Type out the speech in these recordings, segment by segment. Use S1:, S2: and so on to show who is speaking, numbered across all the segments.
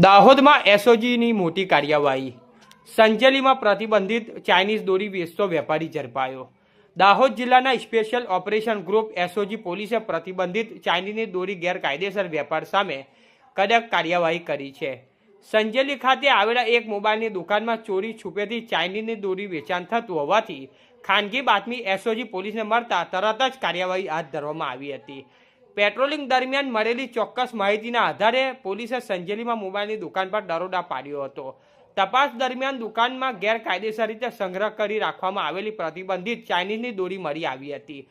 S1: દાહોદમાં એસઓજીની મોટી કાર્યવાહી। સંજેલીમાં પ્રતિબંધિત ચાઇનીઝ દોરી વેચતો વેપારી ઝડપાયો। દાહોદ જિલ્લાના સ્પેશિયલ ઓપરેશન ગ્રુપ એસઓજી પોલીસે પ્રતિબંધિત ચાઇનીઝની દોરી ગેરકાયદેસર વેપાર સામે કડક કાર્યવાહી કરી છે। સંજેલી ખાતે આવેલા એક મોબાઈલની દુકાનમાં ચોરી છુપેથી ચાઇનીઝની દોરી વેચાણ થતું હોવાથી ખાનગી બાતમી એસઓજી પોલીસને મળતા તરત જ કાર્યવાહી હાથ ધરવામાં આવી હતી। પેટ્રોલિંગ દરમિયાન મળેલી ચોક્કસ માહિતીના આધારે પોલીસે સંજેલીમાં મોબાઈલની દુકાન પર દરોડા પાડ્યો હતો। તપાસ દરમિયાન દુકાનમાં ગેરકાયદેસર રીતે સંગ્રહ કરી રાખવામાં આવેલી પ્રતિબંધિત ચાઇનીઝની દોરી મળી આવી હતી।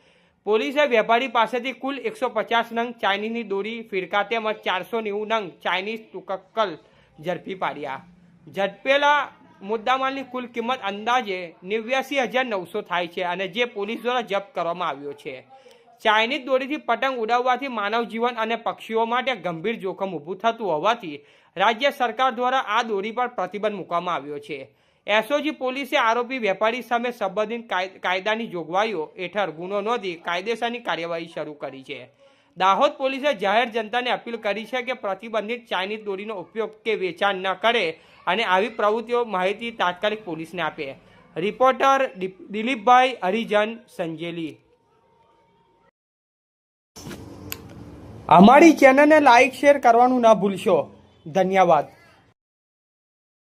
S1: પોલીસે વેપારી પાસેથી કુલ 150 નંગ ચાઇનીઝની દોરી ફિરકા તેમજ 490 નંગ ચાઇનીઝ તુક્કલ ઝડપી પાડ્યા। ઝડપેલા મુદ્દામાલની કુલ કિંમત અંદાજે 89,900 થાય છે અને જે પોલીસ દ્વારા જપ્ત કરવામાં આવ્યો છે। ચાઇનીઝ દોરીથી પતંગ ઉડાવવાથી માનવ જીવન અને પક્ષીઓ માટે ગંભીર જોખમ ઊભું થતું હોવાથી રાજ્ય સરકાર દ્વારા આ દોરી પર પ્રતિબંધ મૂકવામાં આવ્યો છે। એસઓજી પોલીસે આરોપી વેપારી સામે સંબંધિત કાયદાની જોગવાઈઓ હેઠળ ગુનો નોંધી કાયદેસરની કાર્યવાહી શરૂ કરી છે। દાહોદ પોલીસે જાહેર જનતાને અપીલ કરી છે કે પ્રતિબંધિત ચાઇનીઝ દોરીનો ઉપયોગ કે વેચાણ ન કરે અને આવી પ્રવૃત્તિઓ માહિતી તાત્કાલિક પોલીસને આપે। રિપોર્ટર દિલીપભાઈ હરિજન, સંજેલી। અમારી ચેનલને લાઈક શેર કરવાનું ના ભૂલશો। ધન્યવાદ।